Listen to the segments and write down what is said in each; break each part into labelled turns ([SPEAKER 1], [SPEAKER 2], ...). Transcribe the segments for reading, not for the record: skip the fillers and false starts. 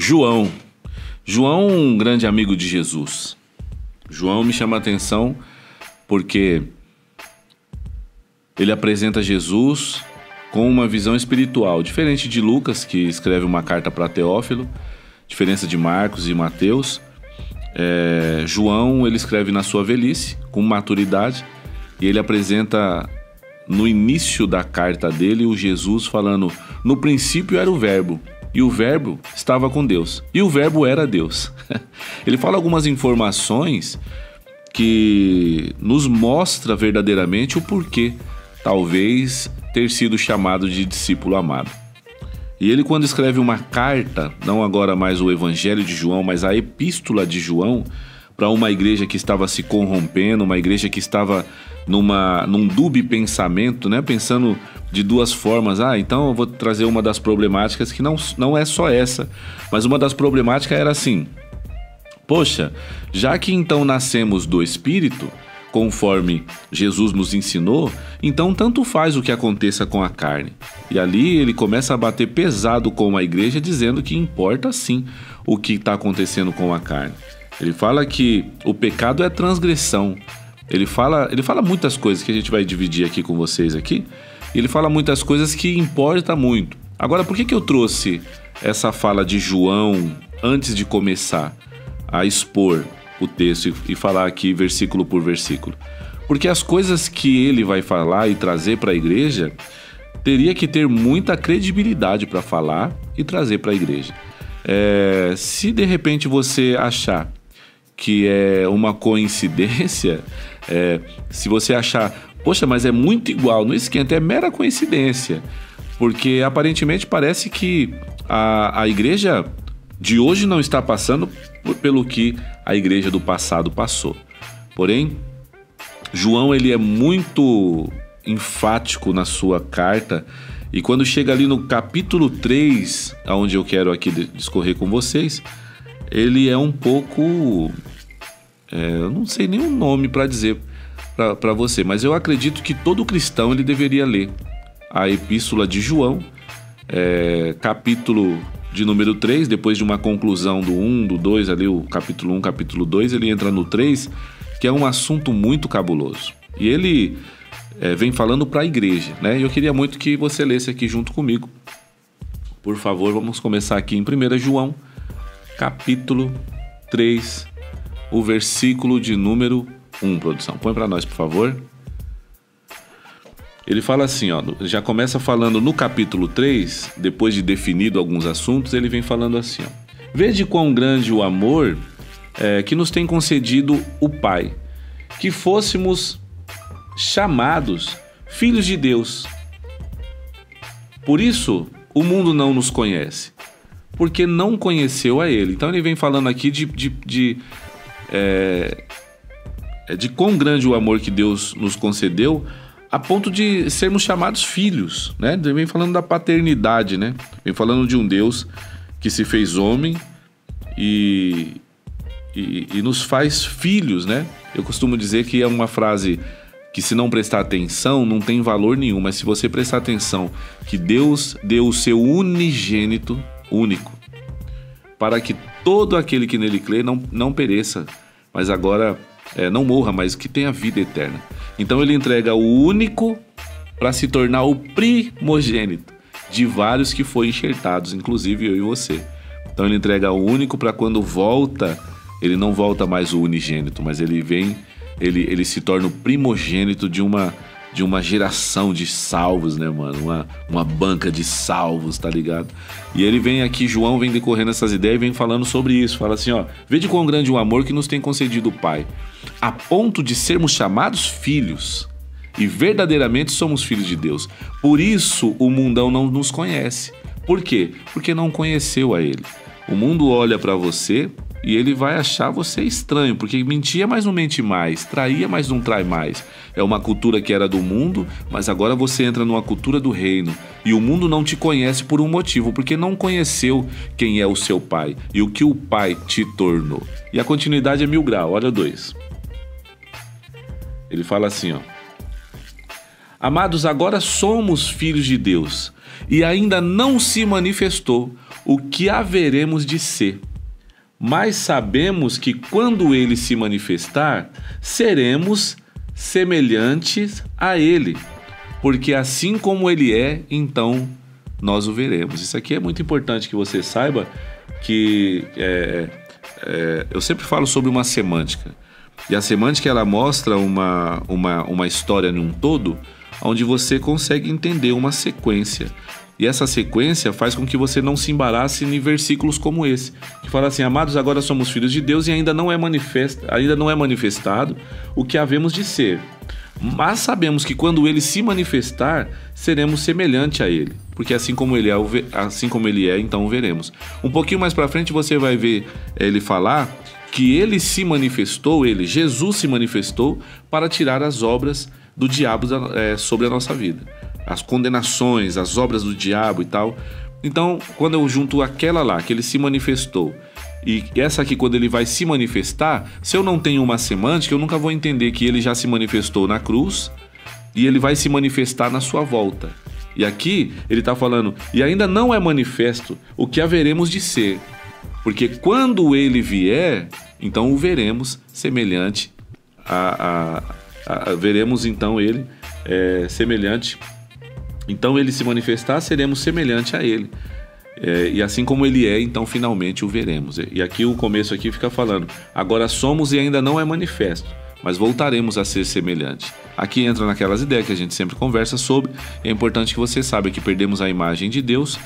[SPEAKER 1] João. João, um grande amigo de Jesus. João me chama a atenção porque ele apresenta Jesus com uma visão espiritual, diferente de Lucas, que escreve uma carta para Teófilo, diferença de Marcos e Mateus. João, ele escreve na sua velhice, com maturidade, e ele apresenta no início da carta dele o Jesus falando: no princípio era o Verbo, e o Verbo estava com Deus, e o Verbo era Deus. Ele fala algumas informações que nos mostra verdadeiramente o porquê talvez ter sido chamado de discípulo amado. E ele, quando escreve uma carta, não agora mais o Evangelho de João, mas a Epístola de João, para uma igreja que estava se corrompendo, uma igreja que estava num dúbio pensamento, né? Pensando de duas formas. Então eu vou trazer uma das problemáticas, que não é só essa, mas uma das problemáticas era assim: poxa, já que então nascemos do Espírito, conforme Jesus nos ensinou, então tanto faz o que aconteça com a carne. E ali ele começa a bater pesado com a igreja, dizendo que importa sim o que está acontecendo com a carne. Ele fala que o pecado é transgressão. Ele fala muitas coisas que a gente vai dividir aqui com vocês aqui. Ele fala muitas coisas que importa muito. Agora, por que eu trouxe essa fala de João antes de começar a expor o texto e falar aqui versículo por versículo? Porque as coisas que ele vai falar e trazer para a igreja teria que ter muita credibilidade para falar e trazer para a igreja. Se de repente você achar que é uma coincidência, se você achar, poxa, mas é muito igual, não esquenta, é mera coincidência, porque aparentemente parece que a igreja de hoje não está passando pelo que a igreja do passado passou. Porém, João, ele é muito enfático na sua carta, e quando chega ali no capítulo 3, onde eu quero aqui discorrer com vocês, ele é um pouco... eu não sei nem o nome para dizer para você, mas eu acredito que todo cristão ele deveria ler a Epístola de João, capítulo de número 3, depois de uma conclusão do 1, do 2, ali o capítulo 1, capítulo 2, ele entra no 3, que é um assunto muito cabuloso. E ele vem falando para a igreja, né? E eu queria muito que você lesse aqui junto comigo. Por favor, vamos começar aqui em 1 João, capítulo 3, o versículo de número 1, produção. Põe para nós, por favor. Ele fala assim, já começa falando no capítulo 3, depois de definido alguns assuntos, ele vem falando assim, vede quão grande o amor que nos tem concedido o Pai, que fôssemos chamados filhos de Deus. Por isso, o mundo não nos conhece, porque não conheceu a Ele. Então ele vem falando aqui de quão grande o amor que Deus nos concedeu, a ponto de sermos chamados filhos, né? Ele vem falando da paternidade, né? Vem falando de um Deus que se fez homem e nos faz filhos, né? Eu costumo dizer que é uma frase que, se não prestar atenção, não tem valor nenhum, mas se você prestar atenção, que Deus deu o seu unigênito, único, para que todo aquele que nele crê não pereça, mas agora não morra, mas que tenha vida eterna. Então ele entrega o único para se tornar o primogênito de vários que foram enxertados, inclusive eu e você. Então ele entrega o único para quando volta, ele não volta mais o unigênito, mas ele vem, ele se torna o primogênito de uma geração de salvos, né, mano? Uma banca de salvos, tá ligado? E ele vem aqui, João vem decorrendo essas ideias e vem falando sobre isso. Fala assim, vede quão grande o amor que nos tem concedido o Pai, a ponto de sermos chamados filhos, e verdadeiramente somos filhos de Deus. Por isso o mundão não nos conhece. Por quê? Porque não conheceu a Ele. O mundo olha pra você e ele vai achar você estranho, porque mentia, mas não mente mais, traía, mas não trai mais. É uma cultura que era do mundo, mas agora você entra numa cultura do reino, e o mundo não te conhece por um motivo, porque não conheceu quem é o seu Pai e o que o Pai te tornou. E a continuidade é 1000 graus, olha 2. Ele fala assim, Amados, agora somos filhos de Deus, e ainda não se manifestou o que haveremos de ser, mas sabemos que quando ele se manifestar, seremos semelhantes a ele, porque assim como ele é, então nós o veremos. Isso aqui é muito importante que você saiba que eu sempre falo sobre uma semântica. E a semântica, ela mostra uma história num todo, onde você consegue entender uma sequência. E essa sequência faz com que você não se embarace em versículos como esse, que fala assim: amados, agora somos filhos de Deus e ainda não é manifestado o que havemos de ser. Mas sabemos que quando ele se manifestar, seremos semelhante a ele, porque assim como ele é, então o veremos. Um pouquinho mais para frente você vai ver ele falar que ele se manifestou, Jesus se manifestou para tirar as obras do diabo sobre a nossa vida, as condenações, as obras do diabo e tal. Então, quando eu junto aquela lá, que ele se manifestou, e essa aqui, quando ele vai se manifestar, se eu não tenho uma semântica, eu nunca vou entender que ele já se manifestou na cruz e ele vai se manifestar na sua volta. E aqui ele está falando, e ainda não é manifesto o que haveremos de ser, porque quando ele vier, então o veremos semelhante veremos então ele semelhante. Então ele se manifestar, seremos semelhante a ele. E assim como ele é, então finalmente o veremos. E aqui o começo aqui fica falando: agora somos e ainda não é manifesto, mas voltaremos a ser semelhante. Aqui entra naquelas ideias que a gente sempre conversa sobre. É importante que você saiba que perdemos a imagem de Deus.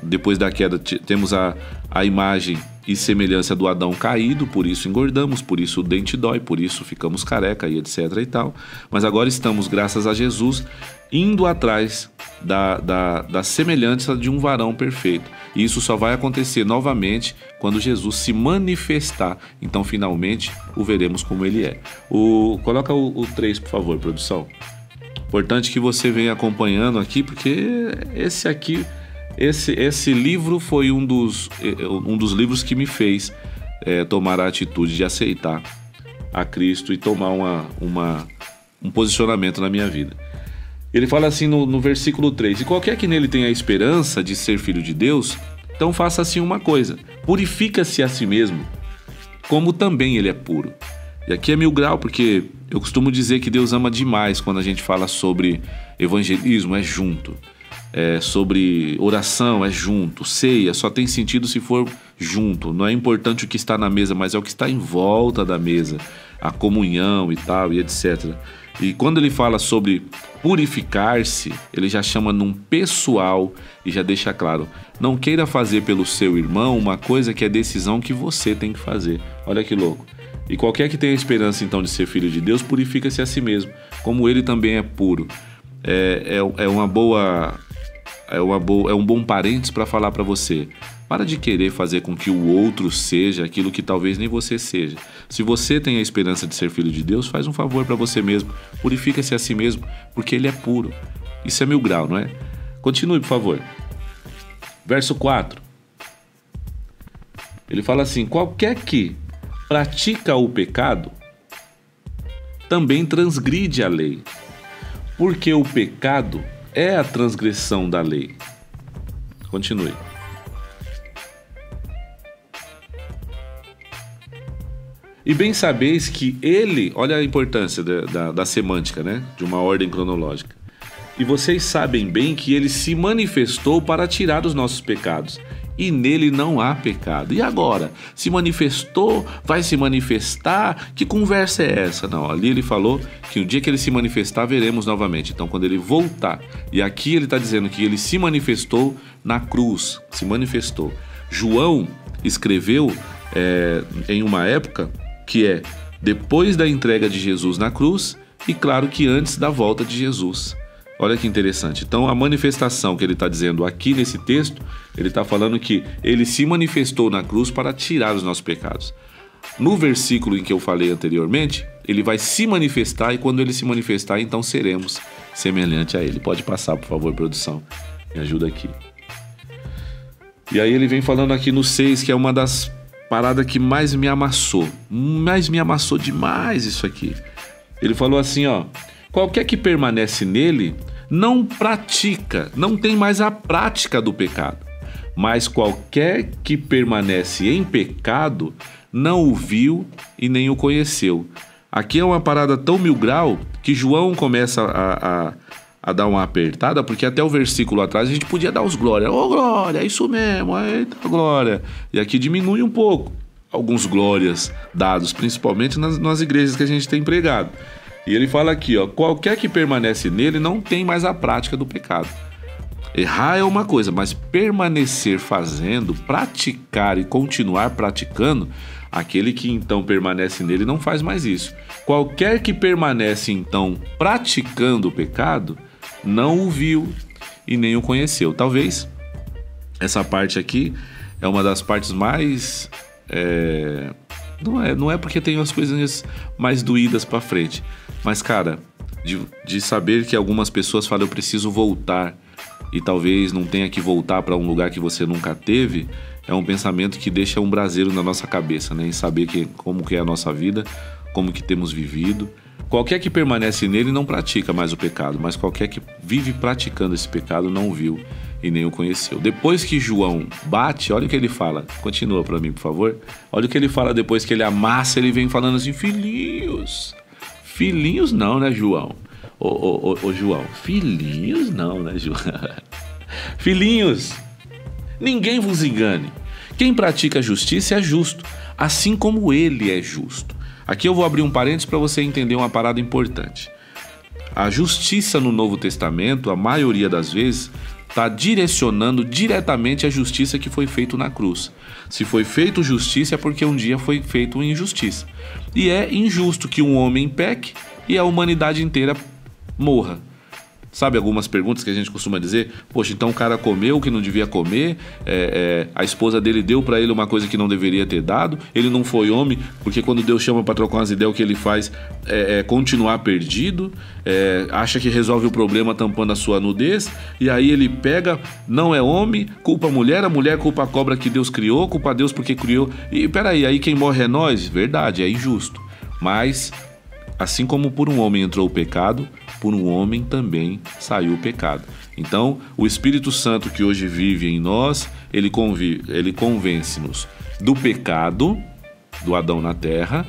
[SPEAKER 1] Depois da queda temos a imagem e semelhança do Adão caído, por isso engordamos, por isso o dente dói, por isso ficamos careca e etc e tal. Mas agora estamos, graças a Jesus, indo atrás da semelhança de um varão perfeito. E isso só vai acontecer novamente quando Jesus se manifestar. Então finalmente o veremos como ele é. Coloca o 3, por favor, produção. Importante que você venha acompanhando aqui, porque esse livro foi um dos livros que me fez tomar a atitude de aceitar a Cristo e tomar um posicionamento na minha vida. Ele fala assim no versículo 3: e qualquer que nele tenha a esperança de ser filho de Deus, então faça assim uma coisa: purifica-se a si mesmo, como também ele é puro. E aqui é 1000 graus, porque eu costumo dizer que Deus ama demais quando a gente fala sobre evangelismo, é junto. Sobre oração, é junto. Ceia só tem sentido se for junto. Não é importante o que está na mesa, mas é o que está em volta da mesa, a comunhão e tal, e etc. E quando ele fala sobre purificar-se, ele já chama num pessoal e já deixa claro: não queira fazer pelo seu irmão uma coisa que é decisão que você tem que fazer. Olha que louco. E qualquer que tenha a esperança então de ser filho de Deus, purifica-se a si mesmo, como ele também é puro. É um bom parênteses para falar para você: para de querer fazer com que o outro seja aquilo que talvez nem você seja. Se você tem a esperança de ser filho de Deus, faz um favor para você mesmo, purifica-se a si mesmo, porque ele é puro. Isso é 1000 graus, não é? Continue, por favor. Verso 4. Ele fala assim: qualquer que pratica o pecado também transgride a lei, porque o pecado é a transgressão da lei. Continue. E bem sabeis que ele, olha a importância da semântica, né? De uma ordem cronológica. E vocês sabem bem que ele se manifestou para tirar os nossos pecados, e nele não há pecado. E agora? Se manifestou, vai se manifestar? Que conversa é essa? Não, ali ele falou que o dia que ele se manifestar, veremos novamente. Então, quando ele voltar, e aqui ele está dizendo que ele se manifestou na cruz, se manifestou. João escreveu em uma época que é depois da entrega de Jesus na cruz e, claro, que antes da volta de Jesus. Olha que interessante. Então, a manifestação que ele está dizendo aqui nesse texto, ele está falando que ele se manifestou na cruz para tirar os nossos pecados. No versículo em que eu falei anteriormente, ele vai se manifestar, e quando ele se manifestar, então seremos semelhante a ele. Pode passar, por favor, produção. Me ajuda aqui. E aí ele vem falando aqui no 6, que é uma das paradas que mais me amassou. Mais me amassou demais isso aqui. Ele falou assim, ó: qualquer que permanece nele não pratica, não tem mais a prática do pecado. Mas qualquer que permanece em pecado não o viu e nem o conheceu. Aqui é uma parada tão mil grau que João começa a dar uma apertada, porque até o versículo atrás a gente podia dar os glória. Ô, glória, é isso mesmo, eita, glória. E aqui diminui um pouco alguns glórias dados, principalmente nas igrejas que a gente tem pregado. E ele fala aqui, ó, qualquer que permanece nele não tem mais a prática do pecado. Errar é uma coisa, mas permanecer fazendo, praticar e continuar praticando, aquele que então permanece nele não faz mais isso. Qualquer que permanece então praticando o pecado, não o viu e nem o conheceu. Talvez essa parte aqui é uma das partes mais... Não é porque tem as coisas mais doídas pra frente, mas cara, de saber que algumas pessoas falam, eu preciso voltar, e talvez não tenha que voltar para um lugar que você nunca teve, é um pensamento que deixa um braseiro na nossa cabeça, né? Em saber como que é a nossa vida, como que temos vivido. Qualquer que permanece nele não pratica mais o pecado, mas qualquer que vive praticando esse pecado não o viu e nem o conheceu. Depois que João bate, olha o que ele fala. Continua para mim, por favor. Olha o que ele fala depois que ele amassa, ele vem falando assim, filhinhos. Filhinhos não, né, João? Ô João, filhinhos não, né, João? Filhinhos, ninguém vos engane. Quem pratica a justiça é justo, assim como ele é justo. Aqui eu vou abrir um parênteses para você entender uma parada importante. A justiça no Novo Testamento, a maioria das vezes, está direcionando diretamente a justiça que foi feita na cruz. Se foi feito justiça é porque um dia foi feito injustiça. E é injusto que um homem peque e a humanidade inteira morra. Sabe algumas perguntas que a gente costuma dizer? Poxa, então o cara comeu o que não devia comer, a esposa dele deu pra ele uma coisa que não deveria ter dado, ele não foi homem, porque quando Deus chama pra trocar umas ideias, o que ele faz é continuar perdido, acha que resolve o problema tampando a sua nudez, e aí ele pega, não é homem, culpa a mulher culpa a cobra que Deus criou, culpa a Deus porque criou, e peraí, aí quem morre é nós? Verdade, é injusto, mas... assim como por um homem entrou o pecado, por um homem também saiu o pecado. Então, o Espírito Santo que hoje vive em nós, ele convence-nos do pecado, do Adão na terra,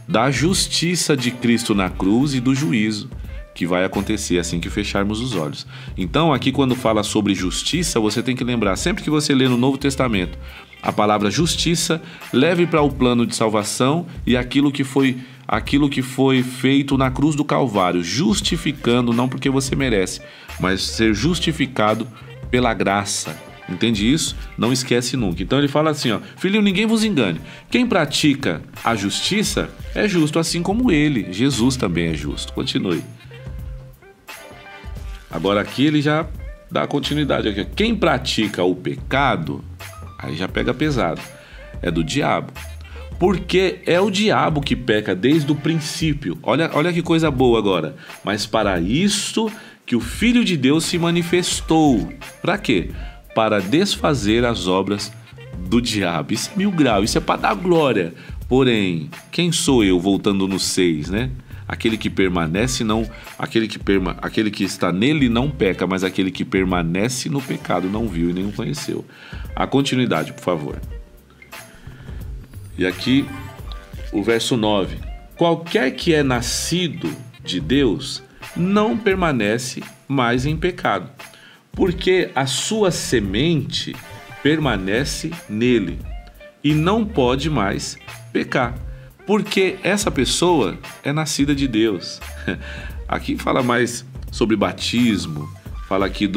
[SPEAKER 1] da justiça de Cristo na cruz e do juízo que vai acontecer assim que fecharmos os olhos. Então, aqui quando fala sobre justiça, você tem que lembrar, sempre que você lê no Novo Testamento, a palavra justiça, leve para o plano de salvação e aquilo que foi feito na cruz do Calvário, justificando, não porque você merece, mas ser justificado pela graça. Entende isso? Não esquece nunca. Então ele fala assim, ó, filhinho, ninguém vos engane. Quem pratica a justiça é justo, assim como ele. Jesus também é justo. Continue. Agora aqui ele já dá continuidade aqui. Quem pratica o pecado, aí já pega pesado, é do diabo. Porque é o diabo que peca desde o princípio. Olha que coisa boa agora. Mas para isso que o Filho de Deus se manifestou. Para quê? Para desfazer as obras do diabo. Isso é 1000 graus, isso é para dar glória. Porém, quem sou eu, voltando no 6, né? Aquele que permanece não, aquele que está nele não peca, mas aquele que permanece no pecado não viu e nem o conheceu. A continuidade, por favor. E aqui o verso 9. Qualquer que é nascido de Deus não permanece mais em pecado, porque a sua semente permanece nele e não pode mais pecar, porque essa pessoa é nascida de Deus. Aqui fala mais sobre batismo, fala aqui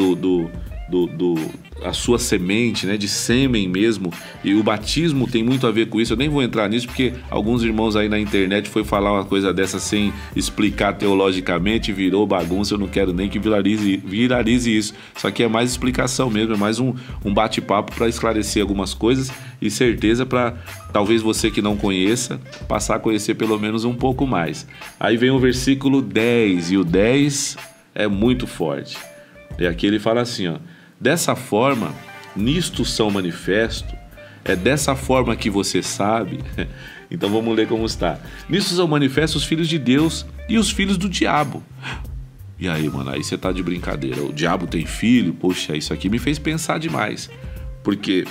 [SPEAKER 1] a sua semente, né, de sêmen mesmo, e o batismo tem muito a ver com isso. Eu nem vou entrar nisso porque alguns irmãos aí na internet foi falar uma coisa dessa sem explicar teologicamente, virou bagunça. Eu não quero nem que viralize isso. Isso aqui é mais explicação mesmo, é mais um bate-papo para esclarecer algumas coisas e certeza para talvez você que não conheça passar a conhecer pelo menos um pouco mais. Aí vem o versículo 10 e o 10 é muito forte. E aqui ele fala assim, ó: dessa forma, nisto são manifestos, é dessa forma que você sabe. Então vamos ler como está. Nisto são manifestos os filhos de Deus e os filhos do diabo. E aí, mano, aí você tá de brincadeira. O diabo tem filho? Poxa, isso aqui me fez pensar demais. Porque,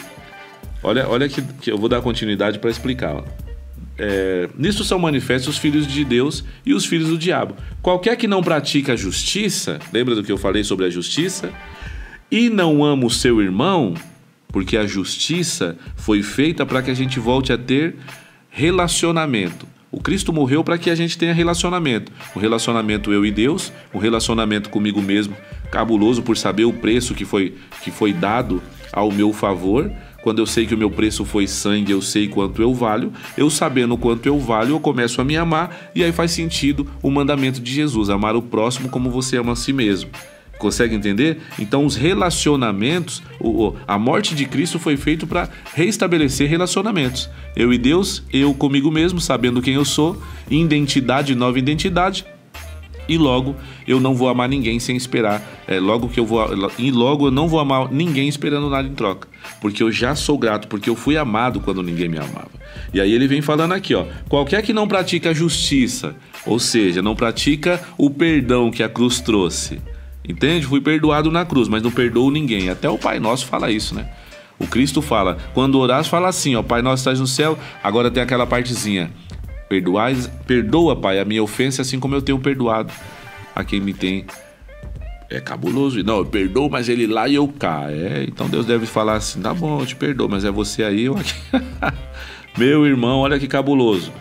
[SPEAKER 1] olha que eu vou dar continuidade para explicar. Nisto são manifestos os filhos de Deus e os filhos do diabo. Qualquer que não pratica a justiça, lembra do que eu falei sobre a justiça? E não ama o seu irmão, porque a justiça foi feita para que a gente volte a ter relacionamento. O Cristo morreu para que a gente tenha relacionamento. Um relacionamento eu e Deus, um relacionamento comigo mesmo, cabuloso por saber o preço que foi dado ao meu favor. Quando eu sei que o meu preço foi sangue, eu sei quanto eu valho. Eu sabendo quanto eu valho, eu começo a me amar. E aí faz sentido o mandamento de Jesus, amar o próximo como você ama a si mesmo. Consegue entender? Então os relacionamentos, a morte de Cristo foi feita para reestabelecer relacionamentos. Eu e Deus, eu comigo mesmo, sabendo quem eu sou, identidade, nova identidade. E logo eu não vou amar ninguém sem esperar. Logo eu não vou amar ninguém esperando nada em troca. Porque eu já sou grato, porque eu fui amado quando ninguém me amava. E aí ele vem falando aqui, ó. Qualquer que não pratica a justiça, ou seja, não pratica o perdão que a cruz trouxe. Entende? Fui perdoado na cruz, mas não perdoo ninguém. Até o Pai Nosso fala isso, né? O Cristo fala, quando orar, fala assim, ó. Pai Nosso estás no céu, agora tem aquela partezinha. Perdoa, Pai, a minha ofensa assim como eu tenho perdoado a quem me tem. É cabuloso. Não, eu perdoo, mas ele lá e eu cá. Então Deus deve falar assim, tá bom, eu te perdoo, mas é você aí, eu aqui. Meu irmão, olha que cabuloso.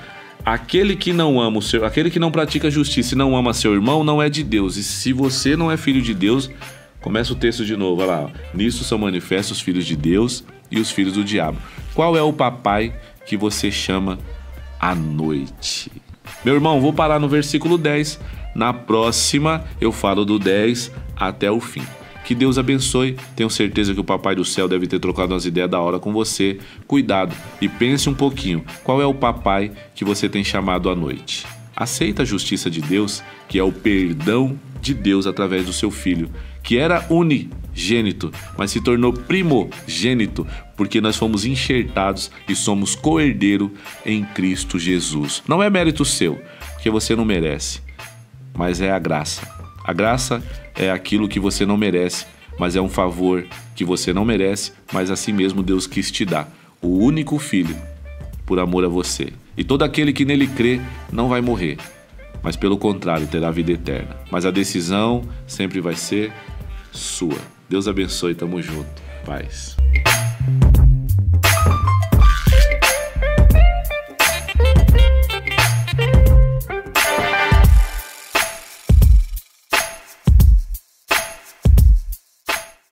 [SPEAKER 1] Aquele que não pratica justiça e não ama seu irmão não é de Deus. E se você não é filho de Deus, começa o texto de novo, olha lá. Nisso são manifestos os filhos de Deus e os filhos do diabo. Qual é o papai que você chama à noite? Meu irmão, vou parar no versículo 10. Na próxima eu falo do 10 até o fim. Que Deus abençoe. Tenho certeza que o Papai do Céu deve ter trocado umas ideias da hora com você. Cuidado e pense um pouquinho. Qual é o papai que você tem chamado à noite? Aceita a justiça de Deus, que é o perdão de Deus através do seu filho, que era unigênito, mas se tornou primogênito, porque nós fomos enxertados e somos co-herdeiro em Cristo Jesus. Não é mérito seu, porque você não merece, mas é a graça. A graça é aquilo que você não merece, mas é um favor que você não merece, mas assim mesmo Deus quis te dar. O único filho, por amor a você. E todo aquele que nele crê não vai morrer, mas pelo contrário, terá vida eterna. Mas a decisão sempre vai ser sua. Deus abençoe, tamo junto. Paz.